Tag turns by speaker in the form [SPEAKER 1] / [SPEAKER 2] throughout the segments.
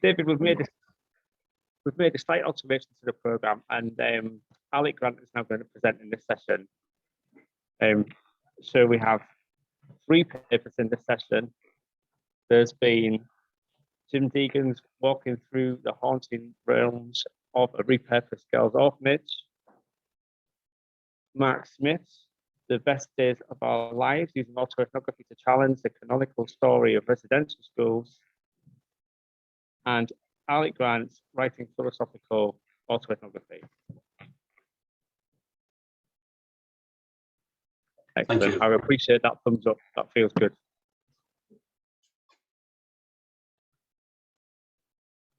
[SPEAKER 1] David, we've made a slight alteration to the program, and Alec Grant is now going to present in this session. So we have 3 papers in this session. There's been Jim Deegan's Walking Through the Haunting Realms of a Repurposed Girls' Orphanage, Mark Smith's The Best Days of Our Lives Using Autoethnography to Challenge the Canonical Story of Residential Schools, and Alec Grant's Writing Philosophical Autoethnography. Excellent. Thank you. I appreciate that thumbs up. That feels good.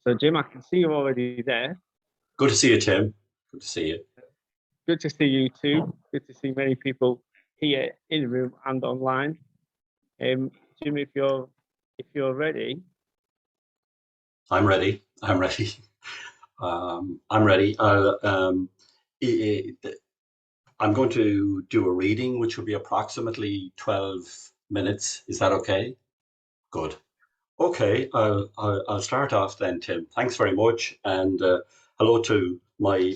[SPEAKER 1] So, Jim, I can see you already there.
[SPEAKER 2] Good to see you, Tim. Good to see you.
[SPEAKER 1] Good to see you too. Good to see many people here in the room and online. Jim, if you're ready.
[SPEAKER 2] I'm ready. I'm ready. I'm ready. I'm going to do a reading, which will be approximately 12 minutes. Is that okay? Good. Okay, I'll start off then, Tim. Thanks very much, and hello to my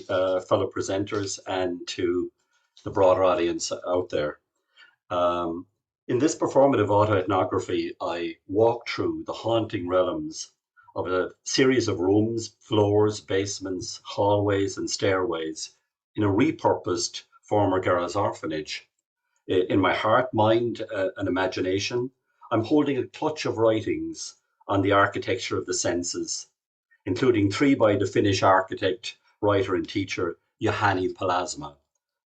[SPEAKER 2] fellow presenters and to the broader audience out there. In this performative autoethnography, I walk through the haunting realms of a series of rooms, floors, basements, hallways, and stairways in a repurposed former girls' orphanage. In my heart, mind, and imagination, I'm holding a clutch of writings on the architecture of the senses, including 3 by the Finnish architect, writer, and teacher Juhani Palasma: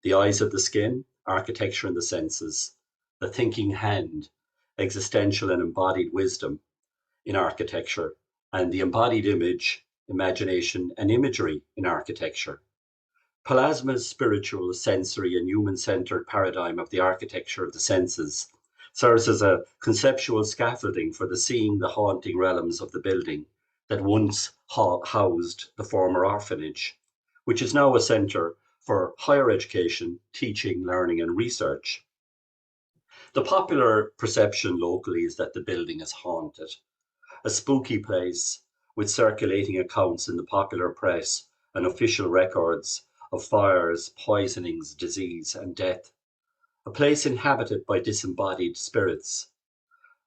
[SPEAKER 2] The Eyes of the Skin, Architecture and the Senses; The Thinking Hand, Existential and Embodied Wisdom in Architecture; and The Embodied Image, Imagination and Imagery in Architecture. Palasma's spiritual, sensory, and human-centered paradigm of the architecture of the senses serves as a conceptual scaffolding for the seeing the haunting realms of the building that once housed the former orphanage, which is now a centre for higher education, teaching, learning, and research. The popular perception locally is that the building is haunted, a spooky place with circulating accounts in the popular press and official records of fires, poisonings, disease, and death, a place inhabited by disembodied spirits.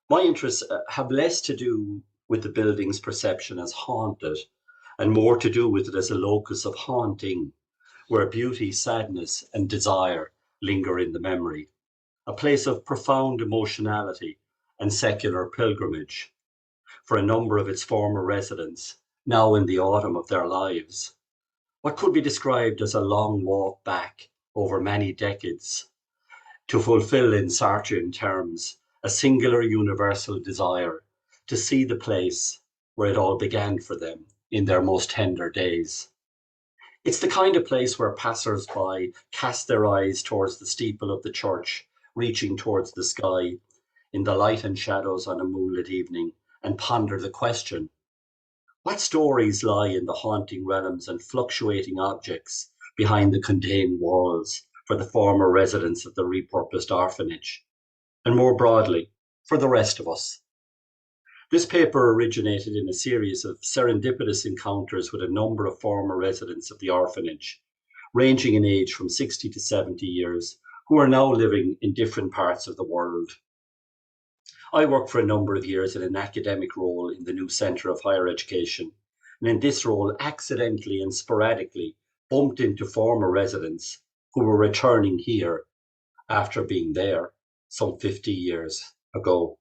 [SPEAKER 2] My interests have less to do with the building's perception as haunted and more to do with it as a locus of haunting, where beauty, sadness, and desire linger in the memory, a place of profound emotionality and secular pilgrimage for a number of its former residents, now in the autumn of their lives. What could be described as a long walk back over many decades to fulfill in Sartrean terms a singular universal desire to see the place where it all began for them in their most tender days. It's the kind of place where passers-by cast their eyes towards the steeple of the church, reaching towards the sky in the light and shadows on a moonlit evening, and ponder the question: what stories lie in the haunting realms and fluctuating objects behind the contained walls for the former residents of the repurposed orphanage, and more broadly, for the rest of us? This paper originated in a series of serendipitous encounters with a number of former residents of the orphanage, ranging in age from 60 to 70 years, who are now living in different parts of the world. I worked for a number of years in an academic role in the new Centre of Higher Education, and in this role accidentally and sporadically bumped into former residents who were returning here after being there some 50 years ago.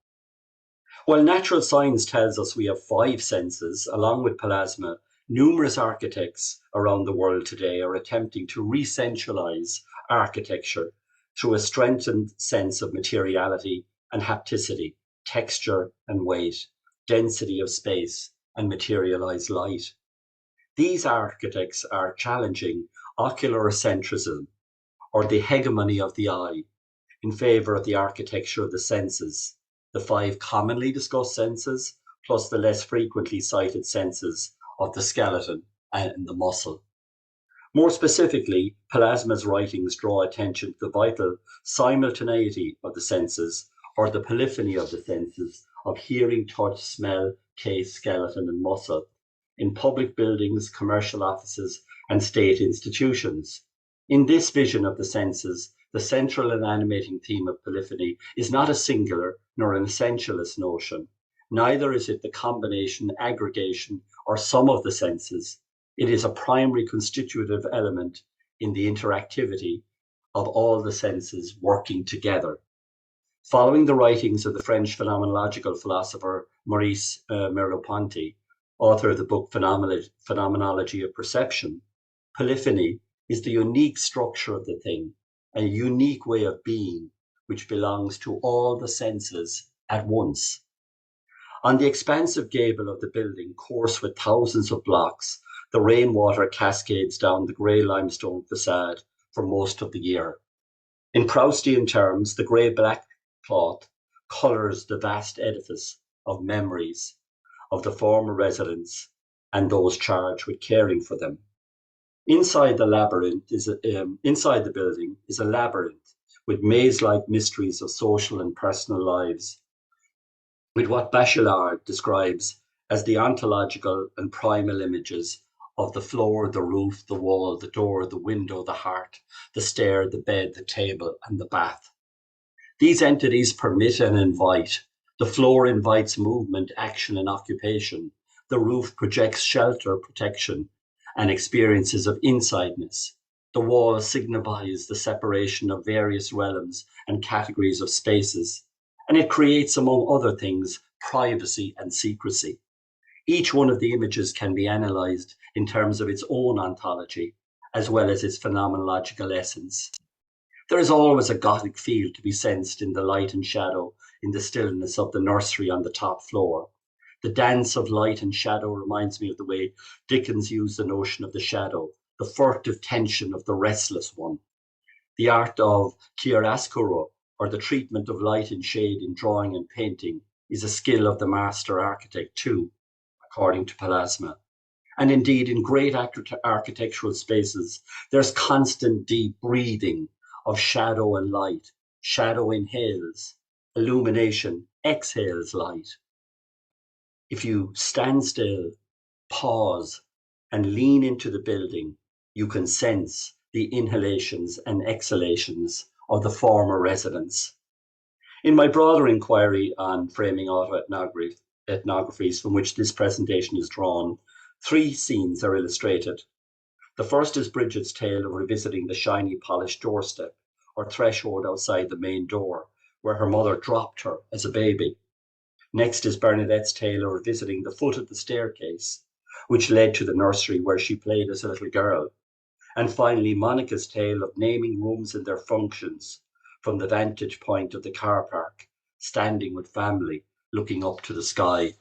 [SPEAKER 2] While natural science tells us we have 5 senses, along with Palasma, numerous architects around the world today are attempting to re-sensualize architecture through a strengthened sense of materiality and hapticity, texture and weight, density of space, and materialized light. These architects are challenging oculocentrism, or the hegemony of the eye, in favor of the architecture of the senses, the 5 commonly discussed senses, plus the less frequently cited senses of the skeleton and the muscle. More specifically, Palasma's writings draw attention to the vital simultaneity of the senses, or the polyphony of the senses, of hearing, touch, smell, taste, skeleton, and muscle in public buildings, commercial offices, and state institutions. In this vision of the senses, the central and animating theme of polyphony is not a singular nor an essentialist notion. Neither is it the combination, aggregation, or sum of the senses. It is a primary constitutive element in the interactivity of all the senses working together. Following the writings of the French phenomenological philosopher Maurice Merleau-Ponty, author of the book Phenomenology of Perception, polyphony is the unique structure of the thing, a unique way of being which belongs to all the senses at once. On the expansive gable of the building, coarse with thousands of blocks, the rainwater cascades down the grey limestone facade for most of the year. In Proustian terms, the grey-black cloth colours the vast edifice of memories of the former residents and those charged with caring for them. Inside the building is a labyrinth with maze-like mysteries of social and personal lives, with what Bachelard describes as the ontological and primal images of the floor, the roof, the wall, the door, the window, the heart, the stair, the bed, the table, and the bath. These entities permit and invite. The floor invites movement, action, and occupation. The roof projects shelter, protection, and experiences of insideness. The wall signifies the separation of various realms and categories of spaces, and it creates, among other things, privacy and secrecy. Each one of the images can be analysed in terms of its own ontology, as well as its phenomenological essence. There is always a Gothic feel to be sensed in the light and shadow in the stillness of the nursery on the top floor. The dance of light and shadow reminds me of the way Dickens used the notion of the shadow, the furtive tension of the restless one. The art of chiaroscuro, or the treatment of light and shade in drawing and painting, is a skill of the master architect too, according to Palassma. And indeed, in great architectural spaces, there's constant deep breathing of shadow and light. Shadow inhales, illumination exhales light. If you stand still, pause, and lean into the building, you can sense the inhalations and exhalations of the former residents. In my broader inquiry on framing autoethnographies from which this presentation is drawn, 3 scenes are illustrated. The first is Bridget's tale of revisiting the shiny polished doorstep or threshold outside the main door, where her mother dropped her as a baby. Next is Bernadette's tale of revisiting the foot of the staircase, which led to the nursery where she played as a little girl. And finally, Monica's tale of naming rooms and their functions from the vantage point of the car park, standing with family, looking up to the sky.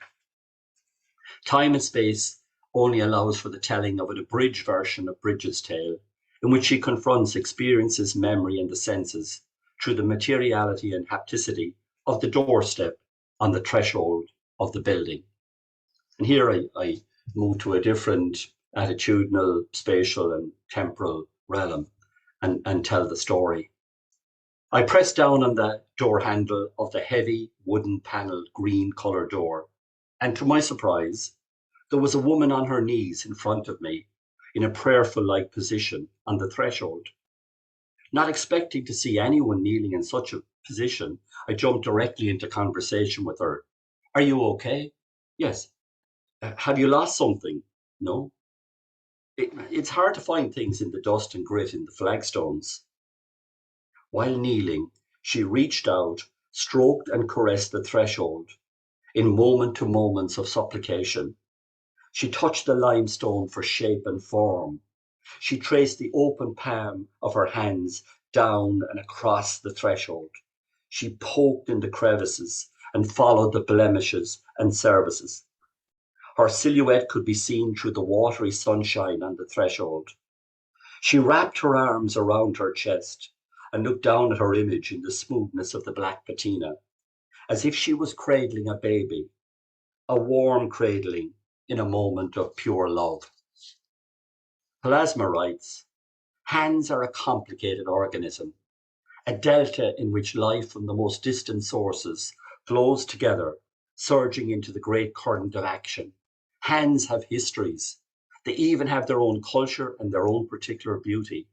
[SPEAKER 2] Time and space only allows for the telling of an abridged version of Bridget's tale, in which she confronts experiences, memory, and the senses through the materiality and hapticity of the doorstep on the threshold of the building. And here I move to a different attitudinal, spatial, and temporal realm and tell the story. I pressed down on the door handle of the heavy, wooden panelled green colour door, and to my surprise, there was a woman on her knees in front of me, in a prayerful-like position on the threshold. Not expecting to see anyone kneeling in such a position, I jumped directly into conversation with her. "Are you okay?" "Yes." "Have you lost something?" "No." It's hard to find things in the dust and grit in the flagstones." While kneeling, she reached out, stroked and caressed the threshold, in moment-to moments of supplication. She touched the limestone for shape and form. She traced the open palm of her hands down and across the threshold. She poked in the crevices and followed the blemishes and services. Her silhouette could be seen through the watery sunshine on the threshold. She wrapped her arms around her chest and looked down at her image in the smoothness of the black patina, as if she was cradling a baby, a warm cradling in a moment of pure love. Plasma writes, "Hands are a complicated organism, a delta in which life from the most distant sources flows together surging into the great current of action. Hands have histories. They even have their own culture and their own particular beauty.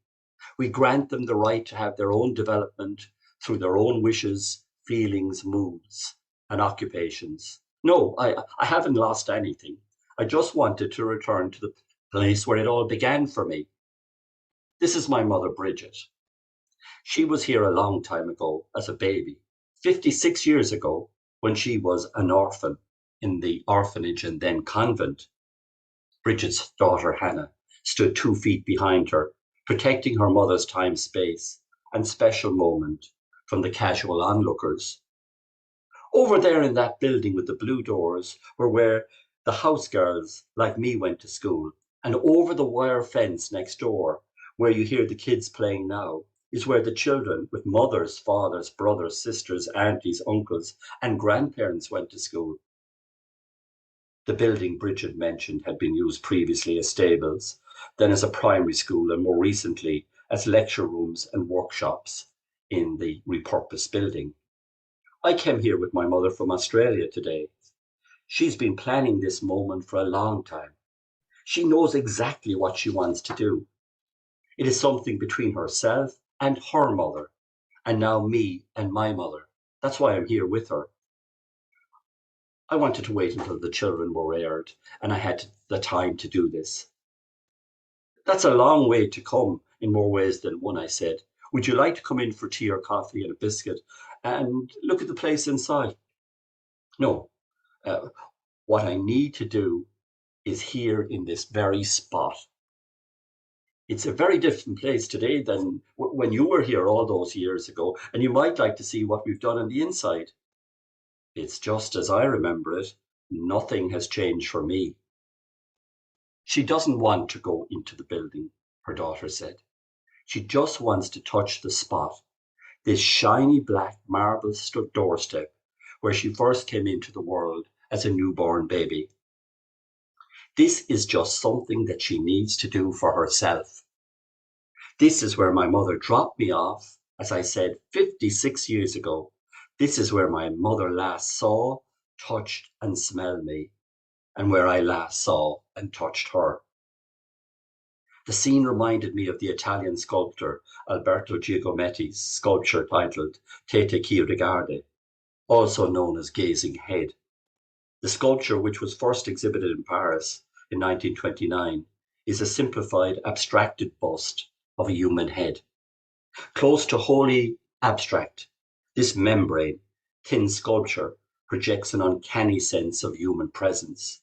[SPEAKER 2] We grant them the right to have their own development through their own wishes, feelings, moods, and occupations. No, I haven't lost anything. I just wanted to return to the place where it all began for me. This is my mother, Bridget. She was here a long time ago as a baby, 56 years ago, when she was an orphan in the orphanage and then convent. Bridget's daughter, Hannah, stood 2 feet behind her, protecting her mother's time, space, and special moment from the casual onlookers. Over there in that building with the blue doors were where the house girls like me went to school, and over the wire fence next door, where you hear the kids playing now, is where the children with mothers, fathers, brothers, sisters, aunties, uncles, and grandparents went to school. The building Bridget mentioned had been used previously as stables, then as a primary school, and more recently as lecture rooms and workshops in the repurposed building. I came here with my mother from Australia today. She's been planning this moment for a long time. She knows exactly what she wants to do. It is something between herself and her mother, and now me and my mother. That's why I'm here with her. I wanted to wait until the children were reared, and I had the time to do this. That's a long way to come in more ways than one, I said. Would you like to come in for tea or coffee and a biscuit and look at the place inside? No. What I need to do is here in this very spot. It's a very different place today than when you were here all those years ago, and you might like to see what we've done on the inside. It's just as I remember it. Nothing has changed for me. She doesn't want to go into the building, her daughter said. She just wants to touch the spot, this shiny black marble doorstep where she first came into the world as a newborn baby. This is just something that she needs to do for herself. This is where my mother dropped me off, as I said, 56 years ago. This is where my mother last saw, touched, and smelled me, and where I last saw and touched her. The scene reminded me of the Italian sculptor Alberto Giacometti's sculpture titled Te chi rigardi, also known as Gazing Head. The sculpture, which was first exhibited in Paris in 1929, is a simplified, abstracted bust of a human head. Close to wholly abstract, this membrane, thin sculpture projects an uncanny sense of human presence.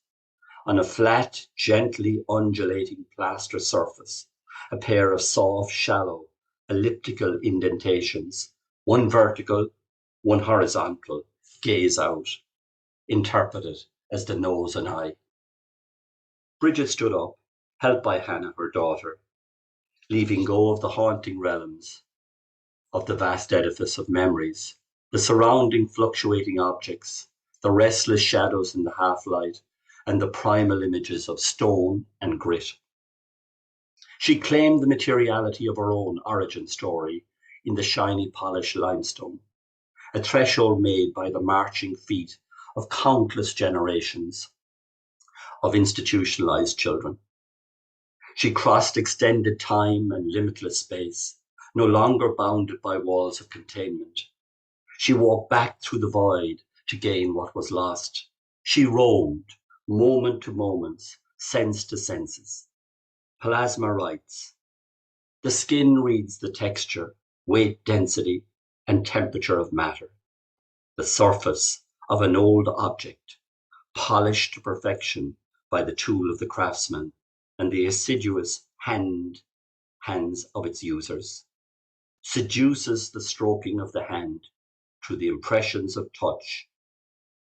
[SPEAKER 2] On a flat, gently undulating plaster surface, a pair of soft, shallow, elliptical indentations, one vertical, one horizontal, gaze out, interpreted as the nose and eye. Bridget stood up, helped by Hannah, her daughter, leaving go of the haunting realms of the vast edifice of memories, the surrounding fluctuating objects, the restless shadows in the half-light, and the primal images of stone and grit. She claimed the materiality of her own origin story in the shiny polished limestone, a threshold made by the marching feet of countless generations of institutionalized children. She crossed extended time and limitless space, no longer bounded by walls of containment. She walked back through the void to gain what was lost. She roamed, moment to moments, sense to senses. Plasma writes, the skin reads the texture, weight, density, and temperature of matter. The surface of an old object, polished to perfection by the tool of the craftsman and the assiduous hands of its users, seduces the stroking of the hand through the impressions of touch.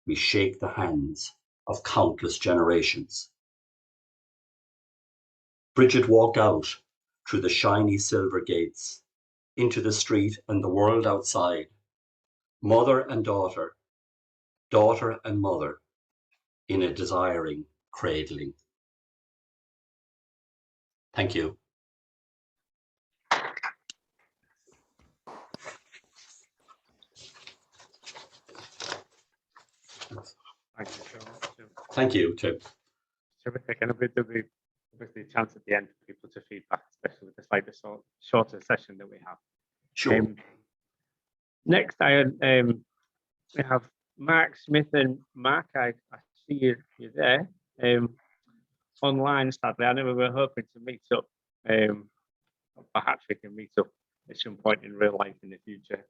[SPEAKER 2] We shake the hands of countless generations. Bridget walked out through the shiny silver gates, into the street and the world outside, mother and daughter, daughter and mother, in a desiring cradling. Thank you.
[SPEAKER 1] Thank you so much.
[SPEAKER 2] Thank you, Tim.
[SPEAKER 1] Terrific. And there'll be obviously a chance at the end for people to feedback, especially with the slightly shorter session that we have.
[SPEAKER 2] Sure.
[SPEAKER 1] Next, we have Mark Smith and Mark. I see you there. Online, sadly, I know we were hoping to meet up. Perhaps we can meet up at some point in real life in the future.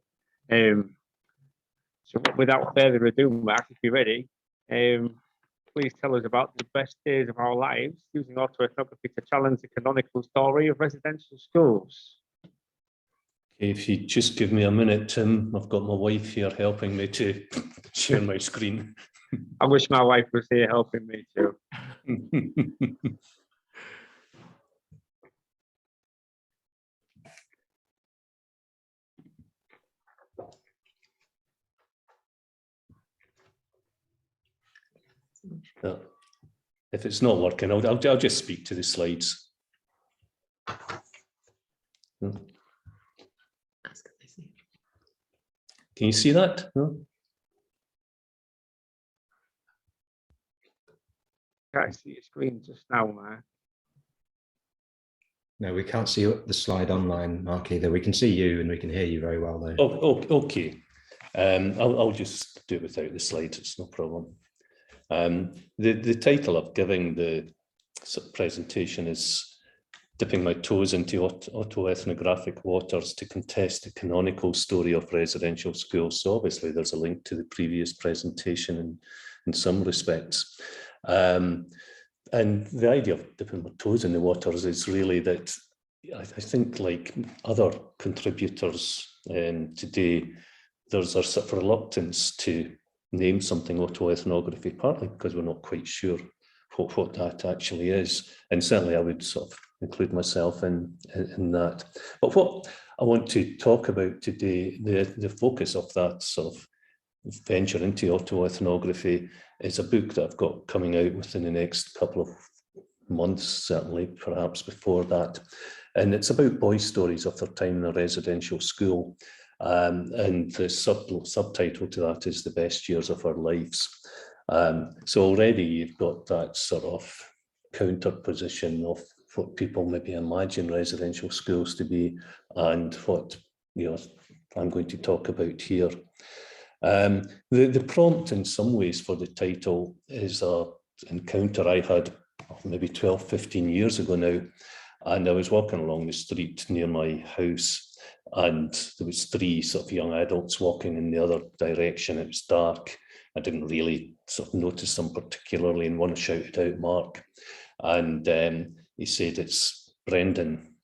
[SPEAKER 1] So without further ado, Mark, if you're ready, please tell us about the best days of our lives using autoethnography to challenge the canonical story of residential schools.
[SPEAKER 3] If you just give me a minute, Tim, I've got my wife here helping me to share my screen.
[SPEAKER 1] I wish my wife was here helping me too.
[SPEAKER 3] If it's not working, I'll just speak to the slides. Can you see that? No?
[SPEAKER 1] Can't see your screen just now, Mark.
[SPEAKER 4] No, we can't see the slide online, Mark, either. We can see you and we can hear you very well, though.
[SPEAKER 3] Oh, okay. I'll just do it without the slides. It's no problem. The title of giving the presentation is Dipping My Toes into Autoethnographic Waters to Contest the Canonical Story of Residential Schools. So obviously there's a link to the previous presentation in some respects. And the idea of dipping my toes in the waters is really that I think, like other contributors today, there's a sort of reluctance to name something autoethnography, partly because we're not quite sure what that actually is. And certainly I would sort of include myself in that. But what I want to talk about today, the focus of that sort of venture into autoethnography is a book that I've got coming out within the next couple of months, certainly, perhaps before that. And it's about boys' stories of their time in a residential school. And the subtitle to that is The Best Years of Our Lives. So already you've got that sort of counter position of what people maybe imagine residential schools to be and what I'm going to talk about here. The prompt in some ways for the title is an encounter I had maybe 12, 15 years ago now. And I was walking along the street near my house and there was 3 sort of young adults walking in the other direction. It was dark. I didn't really sort of notice them particularly, and one shouted out, "Mark." And he said, "It's Brendan."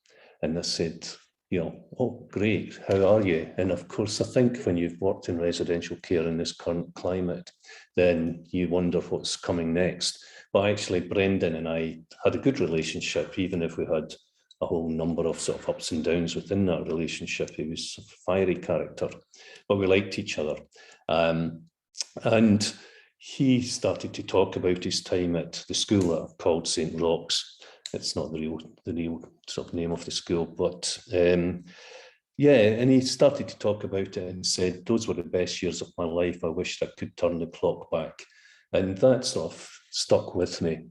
[SPEAKER 3] And I said, "Oh, great, how are you?" And of course, I think when you've worked in residential care in this current climate, then you wonder what's coming next. But actually, Brendan and I had a good relationship, even if we had a whole number of sort of ups and downs within that relationship. He was a fiery character, but we liked each other. And he started to talk about his time at the school that I've called St. Roch's. It's not the real sort of name of the school, but yeah, and he started to talk about it and said, "Those were the best years of my life. I wished I could turn the clock back." And that sort of stuck with me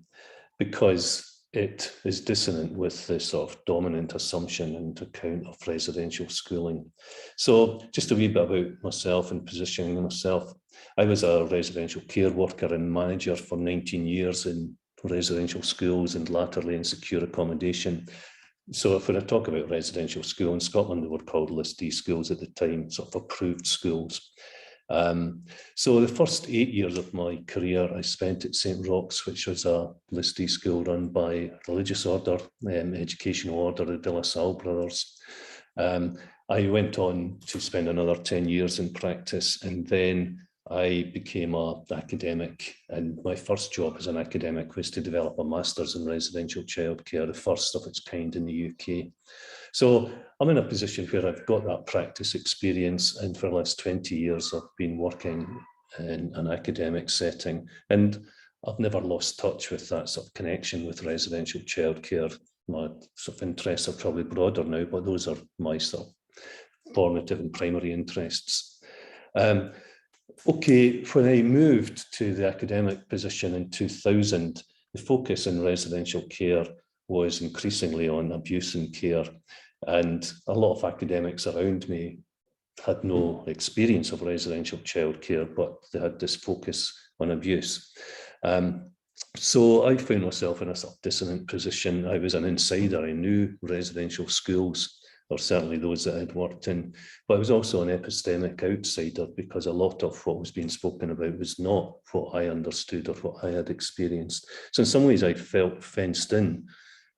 [SPEAKER 3] because it is dissonant with the sort of dominant assumption and account of residential schooling. So just a wee bit about myself and positioning myself. I was a residential care worker and manager for 19 years in residential schools and latterly in secure accommodation. So if when I talk about residential school in Scotland, they were called List D schools at the time, sort of approved schools. So the first 8 years of my career I spent at St. Roch's, which was a List D school run by a religious order, educational order, the De La Salle brothers. I went on to spend another 10 years in practice, and then I became an academic, and my first job as an academic was to develop a master's in residential childcare, the first of its kind in the UK. So I'm in a position where I've got that practice experience, and for the last 20 years I've been working in an academic setting, and I've never lost touch with that sort of connection with residential childcare. My sort of interests are probably broader now, but those are my sort of formative and primary interests. Okay, when I moved to the academic position in 2000, the focus in residential care was increasingly on abuse and care. And a lot of academics around me had no experience of residential childcare, but they had this focus on abuse. So I found myself in a sort of dissonant position. I was an insider. I knew residential schools, or certainly those that I'd worked in, but I was also an epistemic outsider because a lot of what was being spoken about was not what I understood or what I had experienced. So in some ways I felt fenced in.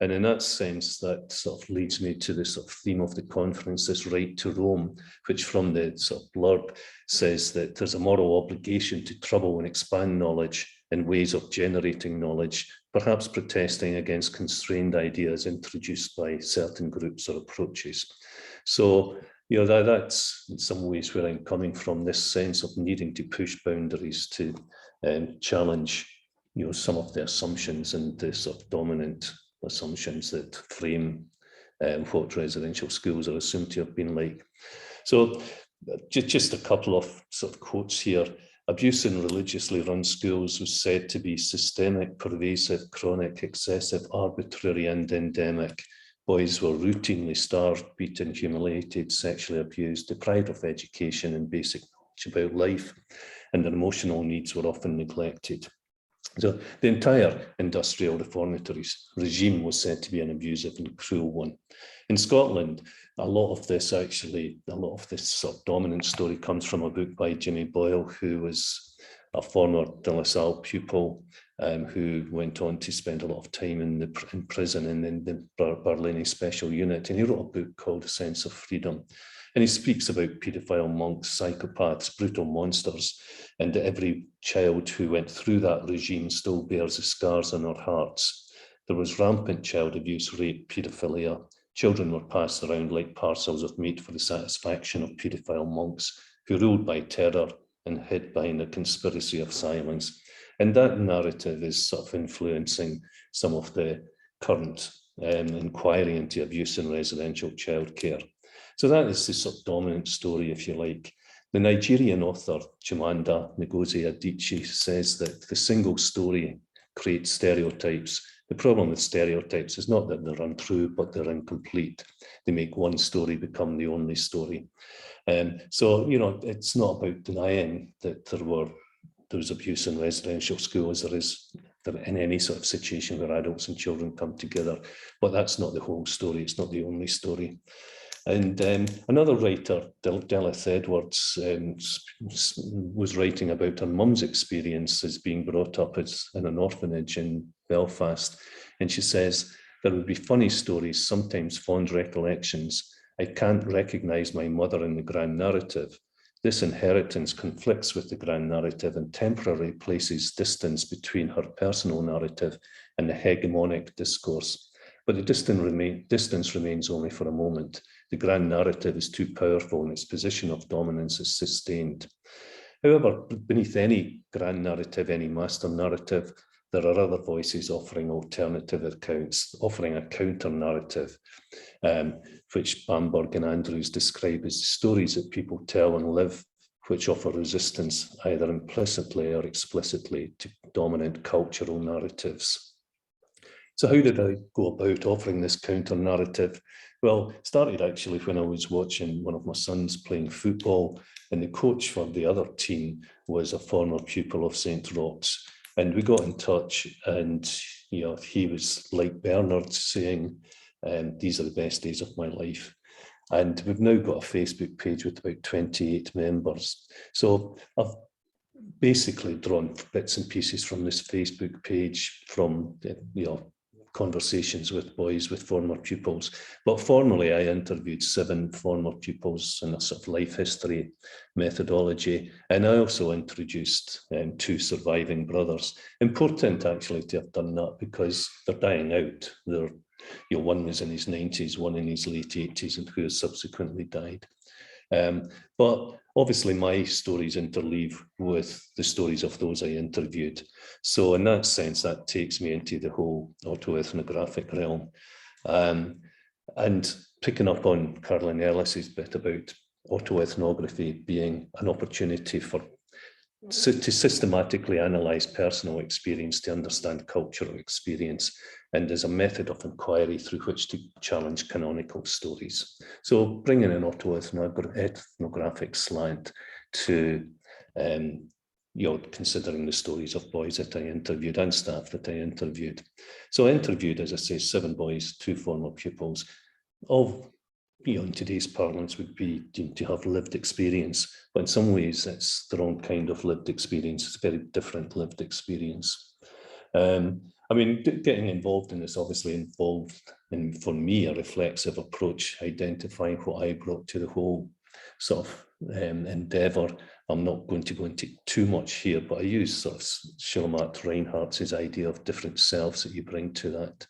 [SPEAKER 3] And in that sense, that sort of leads me to the sort of theme of the conference, this right to roam, which from the sort of blurb says that there's a moral obligation to trouble and expand knowledge in ways of generating knowledge, perhaps protesting against constrained ideas introduced by certain groups or approaches. So, you know, that's in some ways where I'm coming from, this sense of needing to push boundaries to challenge, you know, some of the assumptions and the sort of dominant assumptions that frame what residential schools are assumed to have been like. So just a couple of sort of quotes here. Abuse in religiously run schools was said to be systemic, pervasive, chronic, excessive, arbitrary and endemic. Boys were routinely starved, beaten, humiliated, sexually abused, deprived of education and basic knowledge about life, and their emotional needs were often neglected. So the entire industrial reformatory regime was said to be an abusive and cruel one. In Scotland, a lot of this sort of dominant story comes from a book by Jimmy Boyle, who was a former De La Salle pupil who went on to spend a lot of time in prison and in the Barlini Special Unit. And he wrote a book called A Sense of Freedom. And he speaks about paedophile monks, psychopaths, brutal monsters, and every child who went through that regime still bears the scars on their hearts. There was rampant child abuse, rape, paedophilia. Children were passed around like parcels of meat for the satisfaction of paedophile monks who ruled by terror and hid behind a conspiracy of silence. And that narrative is sort of influencing some of the current inquiry into abuse in residential childcare. So that is the sort of dominant story, if you like. The Nigerian author Chimamanda Ngozi Adichie says that the single story creates stereotypes. The problem with stereotypes is not that they're untrue, but they're incomplete. They make one story become the only story. So, you know, it's not about denying that there was abuse in residential schools. There is in any sort of situation where adults and children come together, but that's not the whole story. It's not the only story. And another writer, Delith Edwards, was writing about her mum's experience as being brought up in an orphanage in Belfast. And she says, there would be funny stories, sometimes fond recollections. I can't recognise my mother in the grand narrative. This inheritance conflicts with the grand narrative and temporarily places distance between her personal narrative and the hegemonic discourse. But the distance remains only for a moment. The grand narrative is too powerful and its position of dominance is sustained. However, beneath any grand narrative, any master narrative, there are other voices offering alternative accounts, offering a counter narrative, which Bamberg and Andrews describe as stories that people tell and live, which offer resistance either implicitly or explicitly to dominant cultural narratives. So how did I go about offering this counter narrative? Well, it started actually when I was watching one of my sons playing football, and the coach for the other team was a former pupil of St. Roch's. And we got in touch, and you know, he was like Bernard saying, these are the best days of my life. And we've now got a Facebook page with about 28 members. So I've basically drawn bits and pieces from this Facebook page from, you know, conversations with boys, with former pupils. But formally, I interviewed 7 former pupils in a sort of life history methodology. And I also introduced 2 surviving brothers. Important actually to have done that because they're dying out. They're, you know, one was in his 90s, one in his late 80s, and who has subsequently died. But obviously my stories interleave with the stories of those I interviewed. So in that sense, that takes me into the whole autoethnographic realm. And picking up on Caroline Ellis's bit about autoethnography being an opportunity for to systematically analyse personal experience to understand cultural experience, and as a method of inquiry through which to challenge canonical stories. So bringing an autoethnographic slant to, considering the stories of boys that I interviewed and staff that I interviewed. So I interviewed, as I say, 7 boys, 2 former pupils, all in today's parlance would be deemed to have lived experience, but in some ways it's the wrong kind of lived experience. It's a very different lived experience. I mean, getting involved in this obviously involved, and for me, a reflexive approach, identifying what I brought to the whole sort of endeavour. I'm not going to go into too much here, but I use sort of Schulmatt Reinhardt's idea of different selves that you bring to that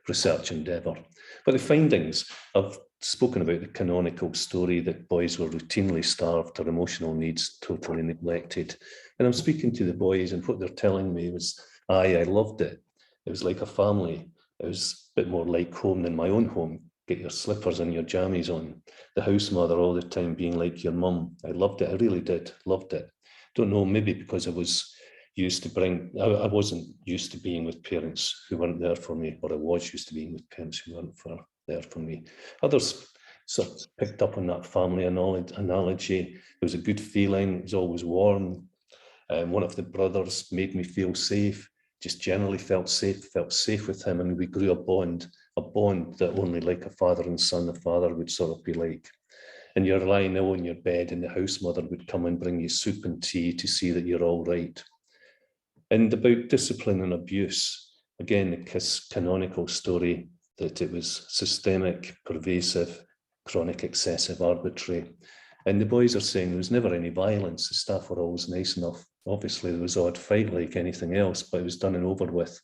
[SPEAKER 3] research endeavour. But the findings, I've spoken about the canonical story that boys were routinely starved, their emotional needs totally neglected. And I'm speaking to the boys, and what they're telling me was, I loved it. It was like a family. It was a bit more like home than my own home. Get your slippers and your jammies on. The house mother all the time being like your mum. I loved it. I really did. Loved it. Don't know, maybe because I was used to I wasn't used to being with parents who weren't there for me, or I was used to being with parents who weren't there for me. Others sort of picked up on that family analogy. It was a good feeling. It was always warm. One of the brothers made me feel safe, just generally felt safe with him, and we grew a bond that only like a father and son, a father would sort of be like. And you're lying ill in your bed, and the house mother would come and bring you soup and tea to see that you're all right. And about discipline and abuse, again, the canonical story that it was systemic, pervasive, chronic, excessive, arbitrary. And the boys are saying there was never any violence. The staff were always nice enough. Obviously, there was odd fight like anything else, but it was done and over with.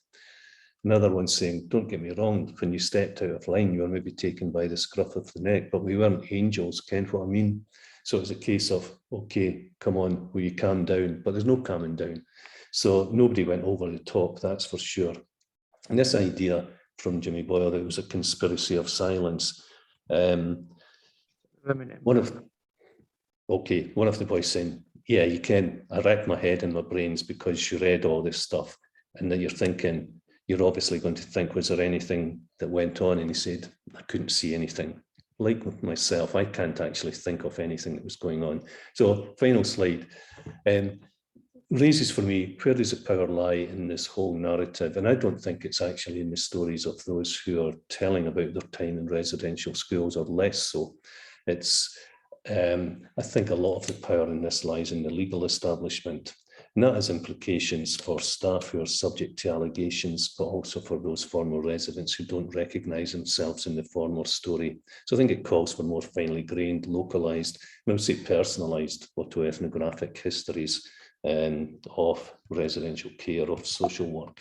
[SPEAKER 3] Another one saying, don't get me wrong, when you stepped out of line, you were maybe taken by the scruff of the neck, but we weren't angels, ken what I mean? So it was a case of, okay, come on, will you calm down? But there's no calming down. So nobody went over the top, that's for sure. And this idea from Jimmy Boyle that it was a conspiracy of silence. One of the boys saying, yeah, you can. I racked my head in my brains because you read all this stuff. And then you're thinking, you're obviously going to think, was there anything that went on? And he said, I couldn't see anything. Like with myself, I can't actually think of anything that was going on. So final slide. Raises for me, where does the power lie in this whole narrative? And I don't think it's actually in the stories of those who are telling about their time in residential schools, or less so. It's, I think a lot of the power in this lies in the legal establishment. And that has implications for staff who are subject to allegations, but also for those former residents who don't recognise themselves in the former story. So I think it calls for more finely grained, localised, I would say personalised autoethnographic histories of residential care, of social work.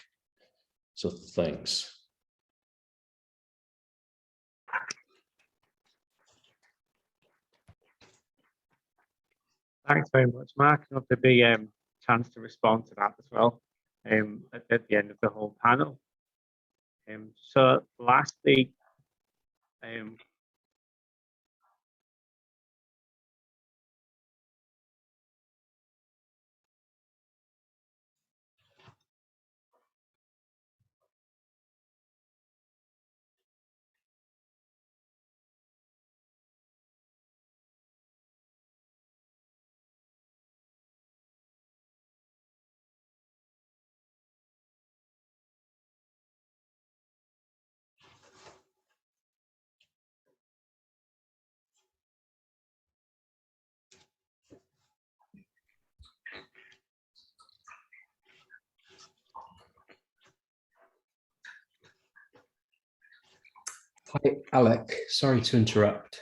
[SPEAKER 3] So thanks.
[SPEAKER 1] Thanks very much, Mark. There'll be a chance to respond to that as well at the end of the whole panel. So lastly,
[SPEAKER 4] Hi, Alec. Sorry to interrupt.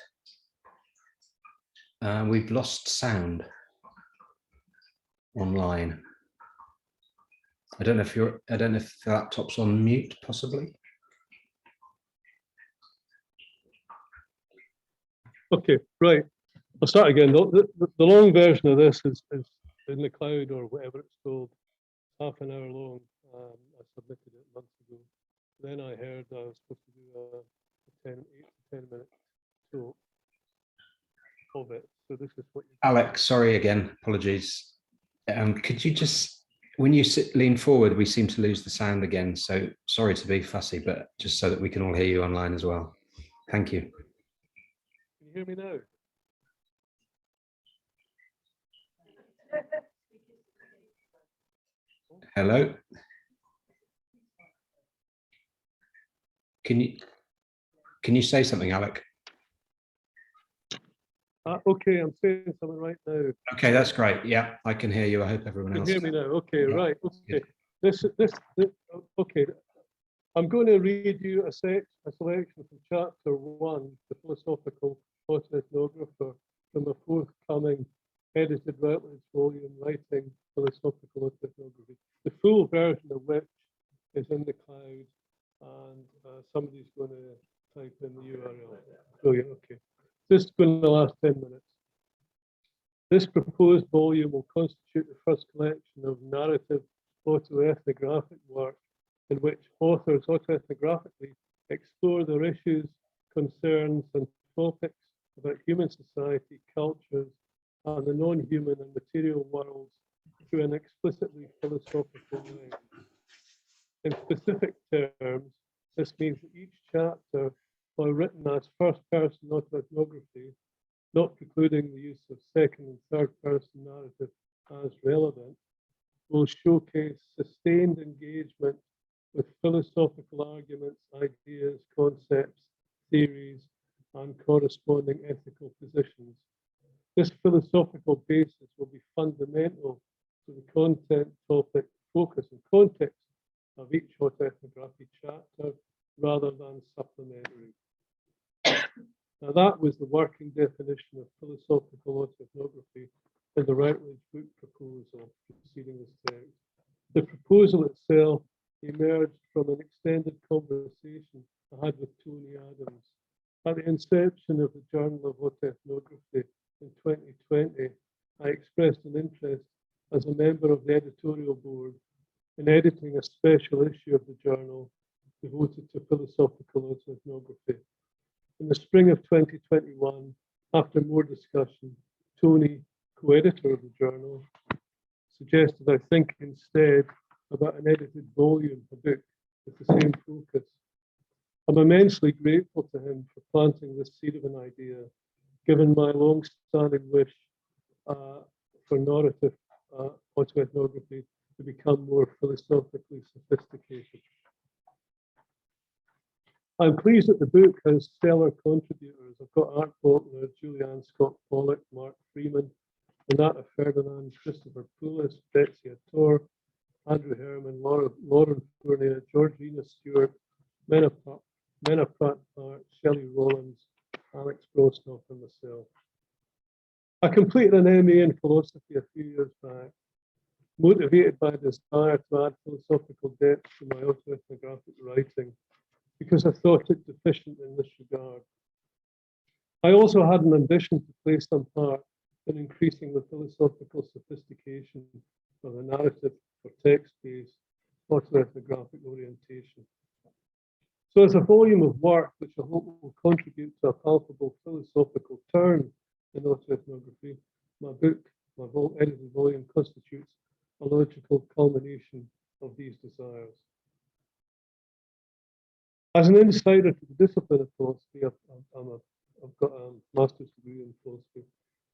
[SPEAKER 4] We've lost sound online. I don't know if the laptop's on mute, possibly.
[SPEAKER 5] Okay, right. I'll start again. The long version of this is in the cloud, or whatever it's called, half an hour long. I submitted it months ago. Then I heard I was supposed to do a 8 to 10 minute talk of it. So this is what you
[SPEAKER 4] Alec, sorry again, apologies. Could you just, when you lean forward, we seem to lose the sound again. So sorry to be fussy, but just so that we can all hear you online as well. Thank you.
[SPEAKER 5] Can you hear me now?
[SPEAKER 4] Hello? Can you say something, Alec?
[SPEAKER 5] Okay, I'm saying something right now.
[SPEAKER 4] Okay, that's great. Yeah, I can hear you. I hope everyone
[SPEAKER 5] You
[SPEAKER 4] else
[SPEAKER 5] can hear me now. Okay,
[SPEAKER 4] Yeah,
[SPEAKER 5] right.
[SPEAKER 4] good.
[SPEAKER 5] Okay. Okay. I'm going to read you a selection from chapter 1, the philosophical autoethnographer, from a forthcoming edited Routledge volume, Writing Philosophical Autoethnography, the full version of which is in the cloud, and somebody's going to type in the URL. Brilliant. Okay. This is going to last 10 minutes. This proposed volume will constitute the first collection of narrative autoethnographic work in which authors autoethnographically explore their issues, concerns, and topics about human society, cultures, and the non-human and material worlds through an explicitly philosophical lens. In specific terms, this means that each chapter, while written as first-person autoethnography, not precluding the use of second and third-person narrative as relevant, will showcase sustained engagement with philosophical arguments, ideas, concepts, theories, and corresponding ethical positions. This philosophical basis will be fundamental to the content, topic, focus, and context of each autoethnography chapter, rather than supplementary. Now, that was the working definition of philosophical autoethnography in the Routledge book proposal preceding this text. The proposal itself emerged from an extended conversation I had with Tony Adams. At the inception of the Journal of Autoethnography in 2020, I expressed an interest as a member of the editorial board in editing a special issue of the journal devoted to philosophical autoethnography. In the spring of 2021, after more discussion, Tony, co-editor of the journal, suggested I think instead about an edited volume, a book with the same focus. I'm immensely grateful to him for planting this seed of an idea, given my long-standing wish for narrative autoethnography to become more philosophically sophisticated. I'm pleased that the book has stellar contributors. I've got Art Faulkner, Julianne Scott Pollock, Mark Freeman, Renata Ferdinand, Christopher Poulos, Betsy Ator, Andrew Herman, Lauren Fournier, Georgina Stewart, Mena Pratt, Shelley Rollins, Alex Brosnoff, and myself. I completed an MA in philosophy a few years back, motivated by a desire to add philosophical depth to my autoethnographic writing, because I thought it deficient in this regard. I also had an ambition to play some part in increasing the philosophical sophistication of a narrative or text-based autoethnographic orientation. So as a volume of work which I hope will contribute to a palpable philosophical turn in autoethnography, my book, my edited volume, constitutes a logical culmination of these desires. As an insider to the discipline of philosophy, I've got a master's degree in philosophy.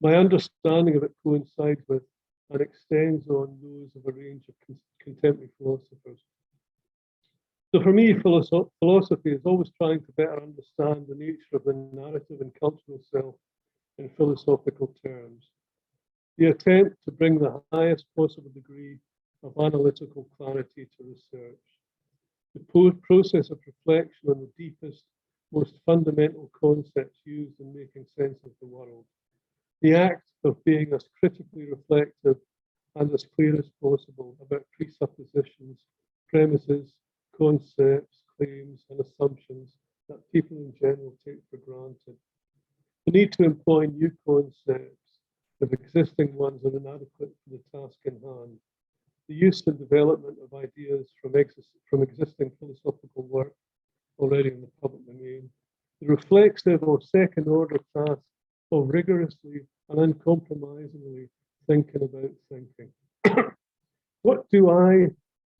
[SPEAKER 5] My understanding of it coincides with and extends on those of a range of contemporary philosophers. So for me, philosophy is always trying to better understand the nature of the narrative and cultural self in philosophical terms. The attempt to bring the highest possible degree of analytical clarity to research. The process of reflection on the deepest, most fundamental concepts used in making sense of the world. The act of being as critically reflective and as clear as possible about presuppositions, premises, concepts, claims, and assumptions that people in general take for granted. The need to employ new concepts if existing ones are inadequate for the task in hand. The use and development of ideas from existing philosophical work already in the public domain. The reflexive or second order task of rigorously and uncompromisingly thinking about thinking. What do I,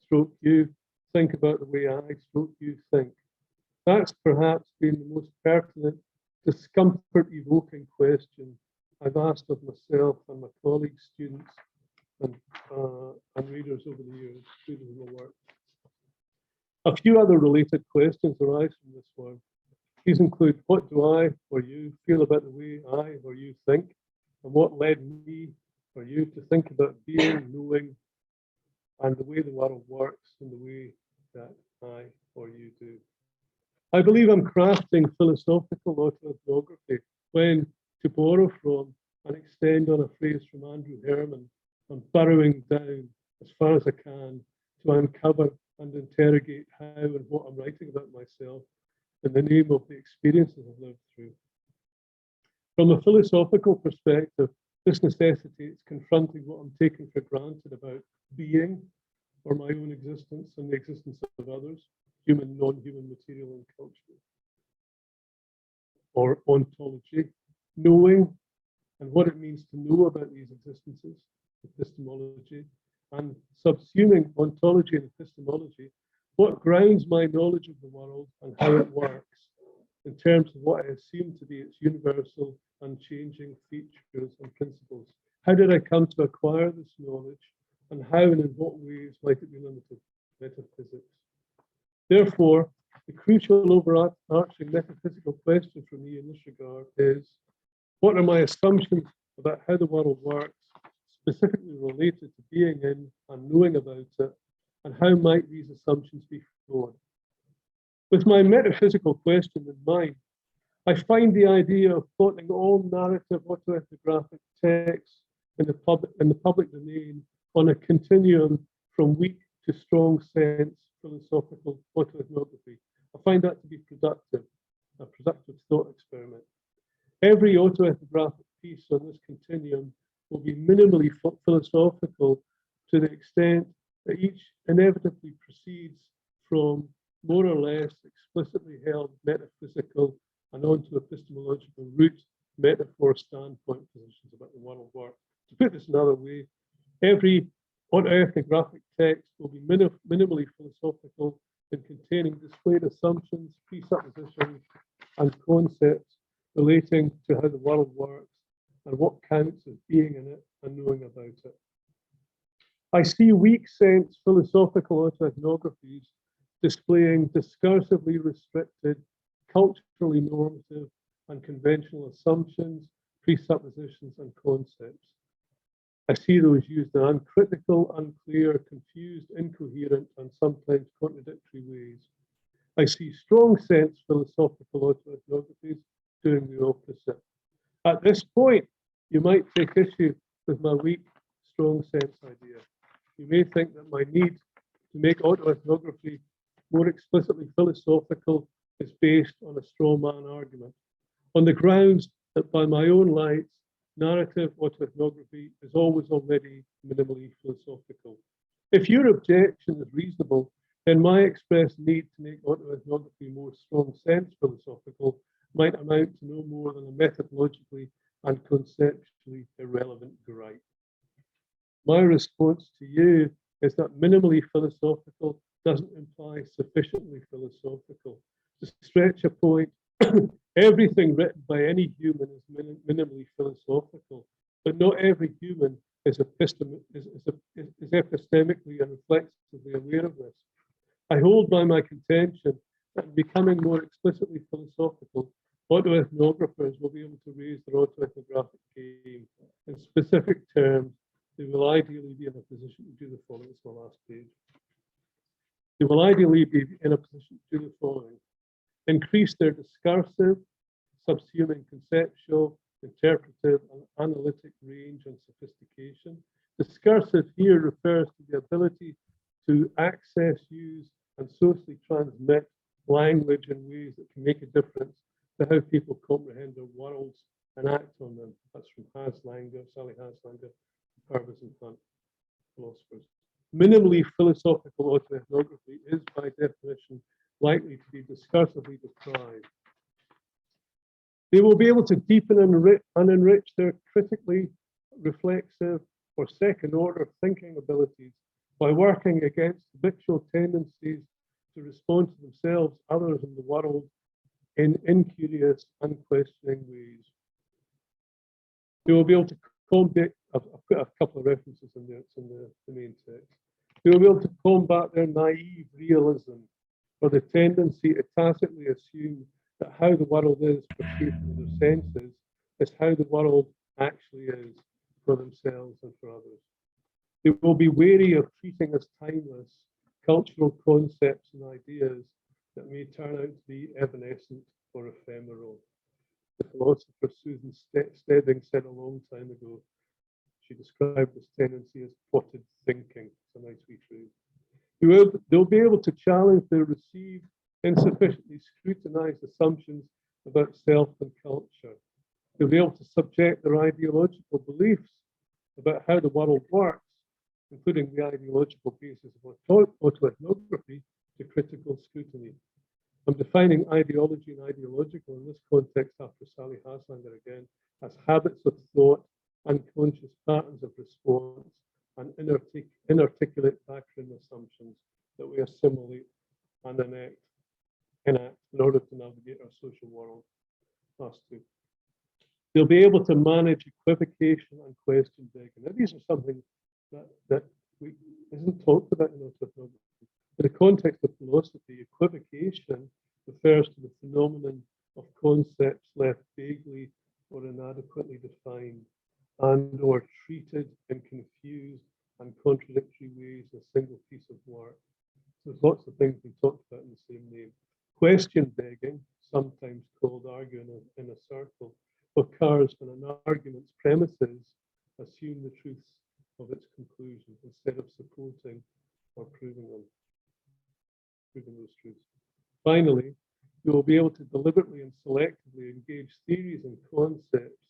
[SPEAKER 5] stroke you, think about the way I, stroke you, think? That's perhaps been the most pertinent, discomfort-evoking question I've asked of myself and my colleagues, students, and readers over the years, readers of my work. A few other related questions arise from this one. These include, what do I or you feel about the way I or you think? And what led me or you to think about being, knowing, and the way the world works in the way that I or you do? I believe I'm crafting philosophical autoethnography when, to borrow from and extend on a phrase from Andrew Herman, I'm burrowing down as far as I can to uncover and interrogate how and what I'm writing about myself in the name of the experiences I've lived through. From a philosophical perspective, this necessitates confronting what I'm taking for granted about being, or my own existence and the existence of others, human, non-human, material, and cultural. Or ontology, knowing, and what it means to know about these existences, epistemology, and subsuming ontology and epistemology, what grounds my knowledge of the world and how it works in terms of what I assume to be its universal, unchanging features and principles. How did I come to acquire this knowledge, and how and in what ways might it be limited? Metaphysics. Therefore, the crucial overarching metaphysical question for me in this regard is, what are my assumptions about how the world works, specifically related to being in and knowing about it, and how might these assumptions be flawed? With my metaphysical question in mind, I find the idea of plotting all narrative autoethnographic texts in the public domain on a continuum from weak to strong sense philosophical autoethnography. I find that to be productive, a productive thought experiment. Every autoethnographic piece on this continuum will be minimally philosophical to the extent that each inevitably proceeds from more or less explicitly held metaphysical and onto epistemological root metaphor standpoint positions about the world work. To put this another way, every autoethnographic text will be minimally philosophical in containing displayed assumptions, presuppositions, and concepts relating to how the world works and what counts as being in it and knowing about it. I see weak sense philosophical autoethnographies displaying discursively restricted, culturally normative, and conventional assumptions, presuppositions, and concepts. I see those used in uncritical, unclear, confused, incoherent, and sometimes contradictory ways. I see strong sense philosophical autoethnographies doing the opposite. At this point, you might take issue with my weak, strong sense idea. You may think that my need to make autoethnography more explicitly philosophical is based on a straw man argument, on the grounds that by my own lights, narrative autoethnography is always already minimally philosophical. If your objection is reasonable, then my expressed need to make autoethnography more strong sense philosophical might amount to no more than a methodologically and conceptually irrelevant gripe. My response to you is that minimally philosophical doesn't imply sufficiently philosophical. To stretch a point, everything written by any human is minimally philosophical, but not every human is epistemically and reflexively aware of this. I hold by my contention that in becoming more explicitly philosophical, autoethnographers will be able to raise their autoethnographic game. In specific terms, they will ideally be in a position to do the following. It's my last page. They will ideally be in a position to do the following: increase their discursive, subsuming conceptual, interpretive, and analytic range and sophistication. Discursive here refers to the ability to access, use, and socially transmit language in ways that can make a difference to how people comprehend their worlds and act on them. That's from Sally Haslanger, Purvis and Hunt, philosophers. Minimally philosophical autoethnography is by definition likely to be discursively deprived. They will be able to deepen and enrich their critically reflexive or second order thinking abilities by working against habitual tendencies to respond to themselves, others, and the world in incurious, unquestioning ways. They will be able to combat, I've put a couple of references in there, it's in the main text. They will be able to combat their naive realism, or the tendency to tacitly assume that how the world is perceived through their senses is how the world actually is for themselves and for others. They will be wary of treating as timeless cultural concepts and ideas that may turn out to be evanescent or ephemeral. The philosopher Susan Stebbing said a long time ago, she described this tendency as potted thinking. It's a nice wee phrase. They'll be able to challenge their received, insufficiently scrutinized assumptions about self and culture. They'll be able to subject their ideological beliefs about how the world works, including the ideological basis of autoethnography, to critical scrutiny. I'm defining ideology and ideological in this context after Sally Haslander again as habits of thought, unconscious patterns of response, and inarticulate background assumptions that we assimilate and enact in order to navigate our social world. Last two. They'll be able to manage equivocation and question begging. Now, these are something that isn't talked about in autoethnography. In the context of philosophy, equivocation refers to the phenomenon of concepts left vaguely or inadequately defined and or treated in confused and contradictory ways in a single piece of work. So there's lots of things we talked about in the same name. Question begging, sometimes called arguing in a circle, occurs when an argument's premises assume the truths of its conclusions instead of supporting or proving those truths. Finally, you will be able to deliberately and selectively engage theories and concepts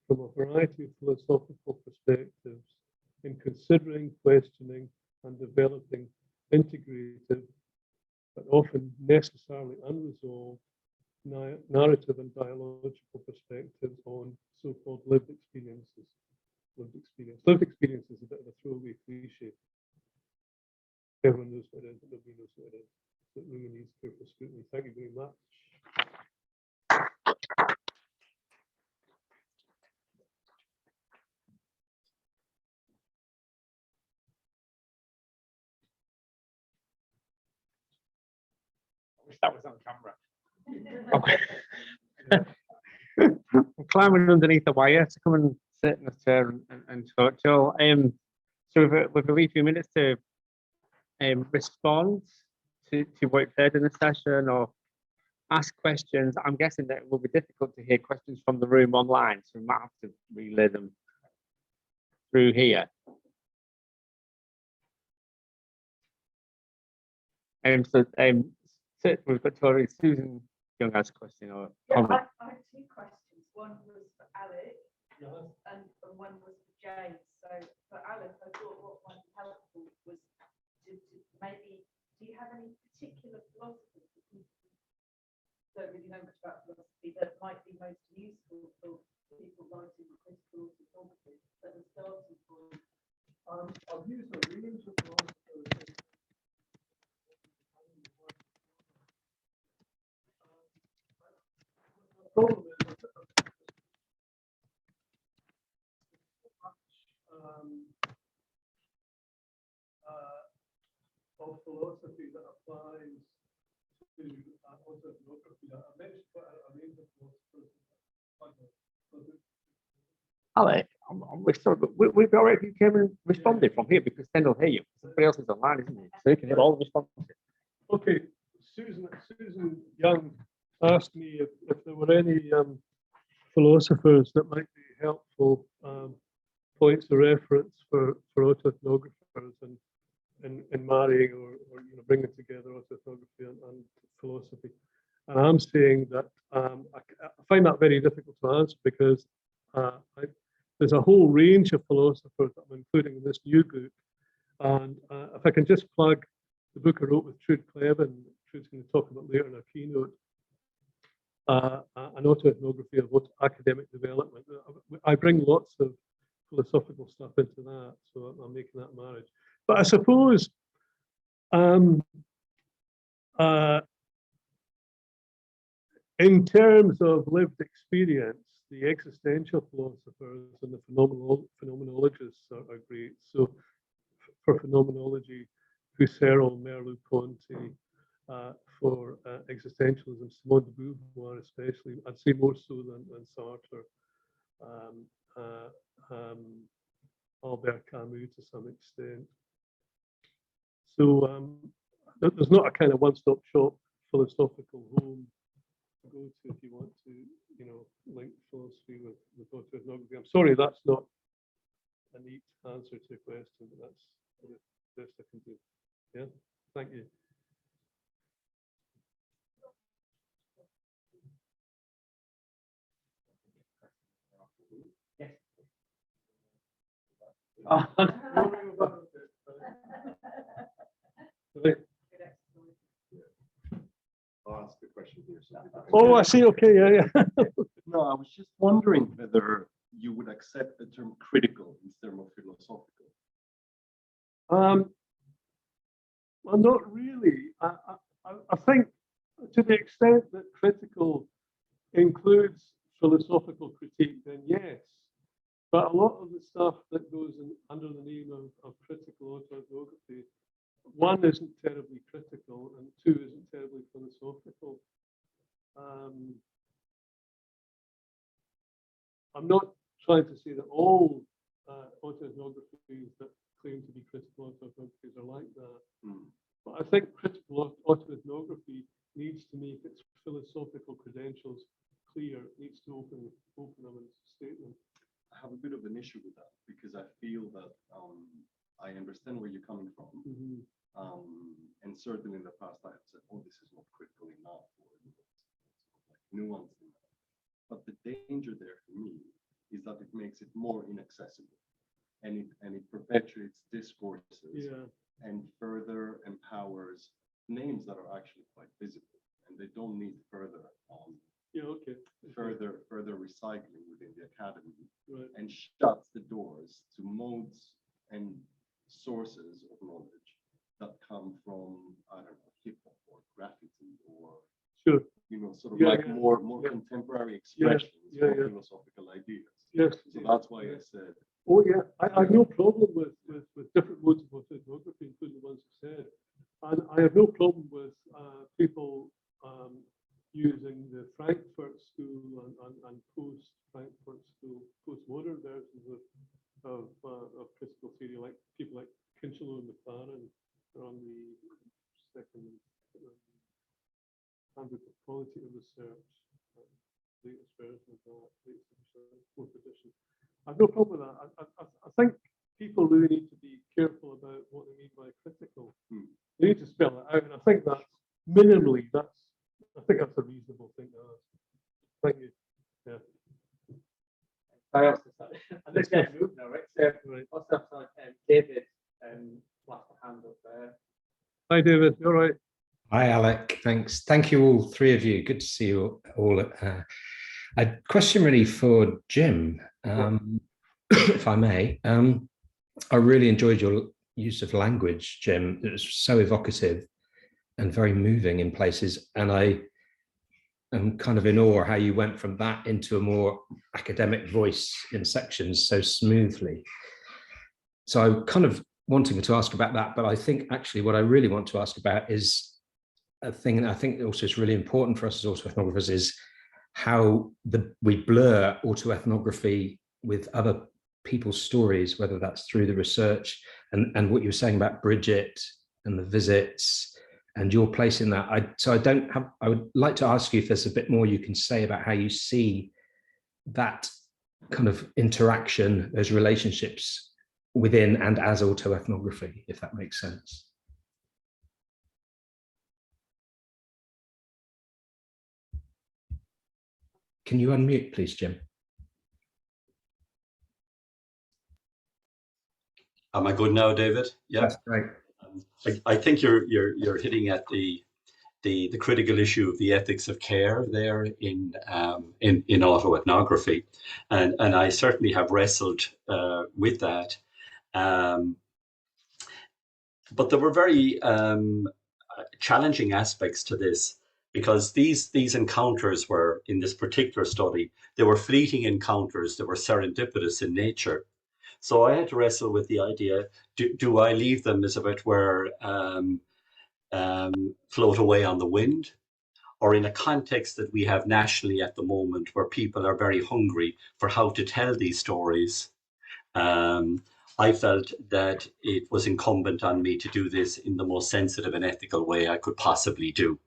[SPEAKER 5] from a variety of philosophical perspectives in considering, questioning, and developing integrative, but often necessarily unresolved, narrative and dialogical perspectives on so-called lived experiences. Lived experience is a bit of a throwaway cliche. Everyone knows what it is, but nobody knows what it is. So it really needs careful scrutiny. Thank you very much.
[SPEAKER 1] I wish that was on camera. I'm climbing underneath the wire to come and sit in the chair and talk to you all. So we've a wee few minutes to respond to what you've heard in the session or ask questions. I'm guessing that it will be difficult to hear questions from the room online, so we might have to relay them through here. So we've got Tori, Susan Young has a question or comment.
[SPEAKER 6] I had two questions. One was for Alec, and one was for James. So for Alec, I thought what might be helpful was to maybe, do you have any particular philosophers that you don't really know much about philosophy that might be most useful for people writing critical autoethnography as a starting point?
[SPEAKER 5] I've used a range of philosophers. Problem is of philosophy that applies to autoethnography. I mentioned quite a range of philosophers.
[SPEAKER 1] Alec, we've already came and responded from here because then they'll hear you. Somebody else is online, isn't it? So you can hear all the responses.
[SPEAKER 5] Okay, Susan Young asked me if there were any philosophers that might be helpful points of reference for autoethnographers in marrying or bringing together autoethnography and philosophy. And I'm saying that I find that very difficult to answer because there's a whole range of philosophers that I'm including in this new book. And if I can just plug the book I wrote with Trude Clevin, Trude's going to talk about later in our keynote. an autoethnography of academic development. I bring lots of philosophical stuff into that, so I'm making that marriage. But I suppose in terms of lived experience, the existential philosophers and the phenomenologists are great. So for phenomenology, Husserl, Merleau-Ponty, for existentialism, Simone de Beauvoir especially, I'd say more so than Sartre, Albert Camus to some extent. So there's not a kind of one-stop shop philosophical home to go to if you want to, you know, link philosophy with autoethnography. I'm sorry, that's not a neat answer to a question, but that's the best I can do. Yeah, thank you. Right.
[SPEAKER 7] I'll ask a question here.
[SPEAKER 5] Oh, I see. Okay, yeah.
[SPEAKER 7] No, I was just wondering whether you would accept the term critical instead of philosophical.
[SPEAKER 5] Well, not really. I think to the extent that critical includes philosophical critique, then yes. But a lot of the stuff that goes in under the name of critical autoethnography, one isn't terribly critical, and two isn't terribly philosophical. I'm not trying to say that all autoethnographies that claim to be critical autoethnographies are like that. But I think critical autoethnography needs to make its philosophical credentials clear, needs to open them and state them.
[SPEAKER 7] I have a bit of an issue with that because I feel that I understand where you're coming from. And certainly in the past I have said, oh, this is not critical enough, or like nuance in that. But the danger there for me is that it makes it more inaccessible, and it perpetuates discourses and further empowers names that are actually quite visible, and they don't need further further recycling within the academy, and shuts the doors to modes and sources of knowledge that come from, I don't know, hip hop or graffiti or you know, sort of more contemporary expressions of philosophical ideas. So that's why I said.
[SPEAKER 5] Oh yeah, I have no problem with different modes of autoethnography, including the ones you said, and I have no problem with people using the Frankfurt School and post-Frankfurt School, postmodern versions of critical theory, like people like Kinchlow and McLaren are on the second handbook of qualitative research, latest version of that, latest edition, fourth edition. I have no problem with that. I think people really need to be careful about what they mean by critical. They need to spell it out, and I think that's minimally, I think that's a reasonable thing to ask. Thank you. Yeah.
[SPEAKER 1] I also started. I'm just getting moved now, right? So, also David, last hand up there.
[SPEAKER 5] Hi, David. You all right?
[SPEAKER 4] Hi, Alec. Thanks. Thank you, all three of you. Good to see you all. A question really for Jim, if I may. I really enjoyed your use of language, Jim. It was so evocative and very moving in places. And I am kind of in awe how you went from that into a more academic voice in sections so smoothly. So I'm kind of wanting to ask about that, but I think actually what I really want to ask about is a thing that I think also is really important for us as autoethnographers is how we blur autoethnography with other people's stories, whether that's through the research and what you were saying about Bridget and the visits and your place in that. I would like to ask you if there's a bit more you can say about how you see that kind of interaction, those relationships within and as autoethnography, if that makes sense. Can you unmute, please, Jim?
[SPEAKER 2] Am I good now, David? Yeah.
[SPEAKER 4] That's great.
[SPEAKER 2] I think you're hitting at the the critical issue of the ethics of care there in autoethnography, and I certainly have wrestled with that. But there were very challenging aspects to this, because these encounters were, in this particular study, they were fleeting encounters, they were serendipitous in nature. So I had to wrestle with the idea, do I leave them as if it were float away on the wind, or in a context that we have nationally at the moment where people are very hungry for how to tell these stories. I felt that it was incumbent on me to do this in the most sensitive and ethical way I could possibly do.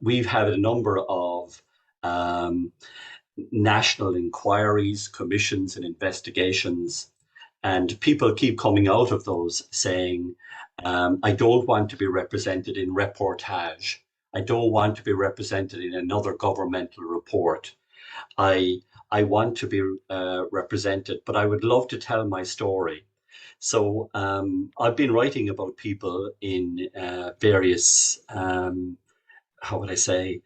[SPEAKER 2] We've had a number of national inquiries, commissions, and investigations, and people keep coming out of those saying, I don't want to be represented in reportage. I don't want to be represented in another governmental report. I want to be represented, but I would love to tell my story. So I've been writing about people in various, how would I say,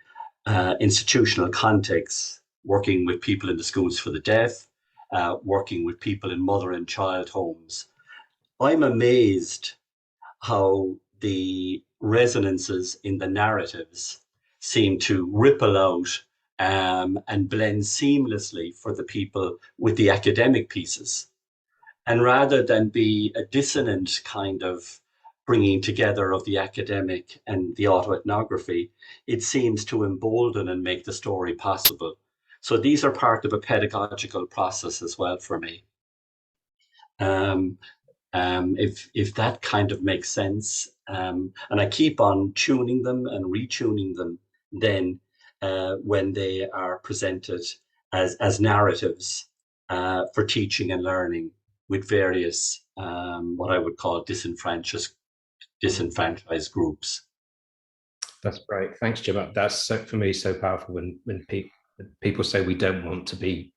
[SPEAKER 2] institutional contexts, working with people in the schools for the deaf, working with people in mother and child homes. I'm amazed how the resonances in the narratives seem to ripple out and blend seamlessly for the people with the academic pieces. And rather than be a dissonant kind of bringing together of the academic and the autoethnography, it seems to embolden and make the story possible. So these are part of a pedagogical process as well for me. If that kind of makes sense, and I keep on tuning them and retuning them then when they are presented as narratives for teaching and learning with various what I would call disenfranchised groups.
[SPEAKER 4] That's great. Thanks, Jim. That's so, for me, so powerful when people say we don't want to be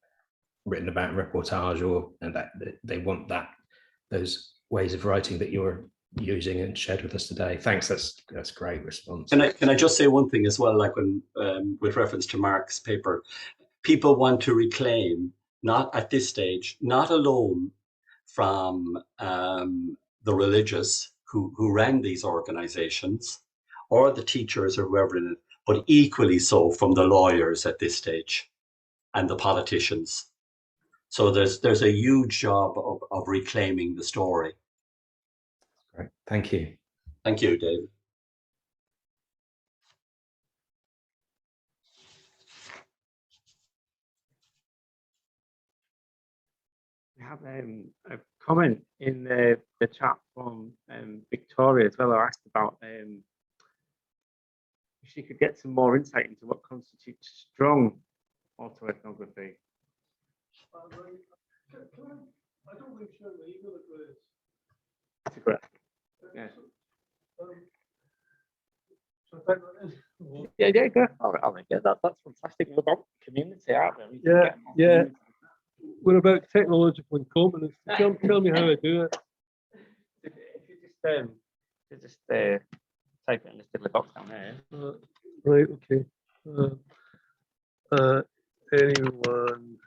[SPEAKER 4] written about reportage, or and that they want those ways of writing that you're using and shared with us today. Thanks. That's great response.
[SPEAKER 2] Can I just say one thing as well, like when with reference to Mark's paper, people want to reclaim, not at this stage, not alone from the religious who ran these organizations, or the teachers or whoever in it, but equally so from the lawyers at this stage and the politicians. So there's a huge job of reclaiming the story.
[SPEAKER 4] Great. Thank you.
[SPEAKER 2] Thank you, David.
[SPEAKER 1] We have a comment in the chat from Victoria as well, who asked about if she could get some more insight into what constitutes strong autoethnography.
[SPEAKER 5] I don't think share my email address.
[SPEAKER 1] That's correct. Yeah. Yeah, go. All right, yeah, that's fantastic. We're about community, aren't we?
[SPEAKER 5] Yeah. We're about technological incompetence. Tell me how I do it.
[SPEAKER 1] If you just type it in this little box down there.
[SPEAKER 5] Right. Okay. Anyone.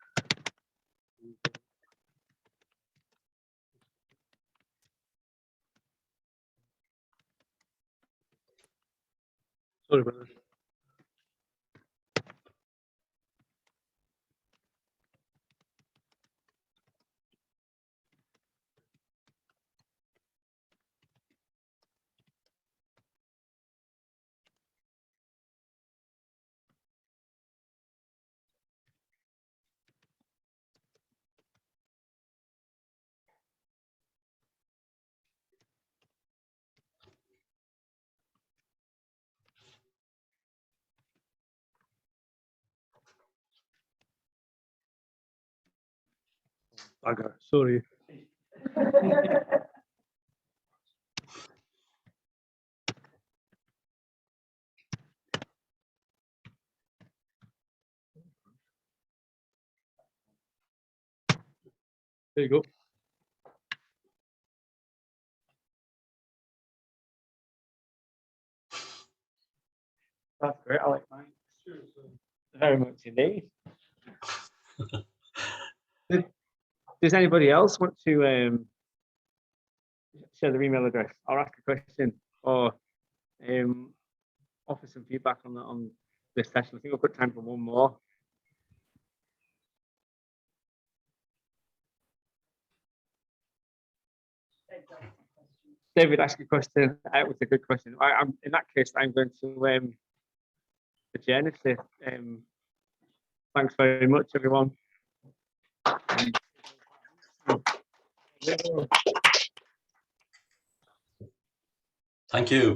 [SPEAKER 5] Sorry about this. Bugger, sorry. There you go.
[SPEAKER 1] That's great, Alec. Thanks. Very much indeed. Does anybody else want to share their email address or ask a question or offer some feedback on this session? I think we've got time for one more. David, ask a question. It was a good question. I'm in that case, I'm going to adjourn it. Thanks very much, everyone.
[SPEAKER 2] Thank you.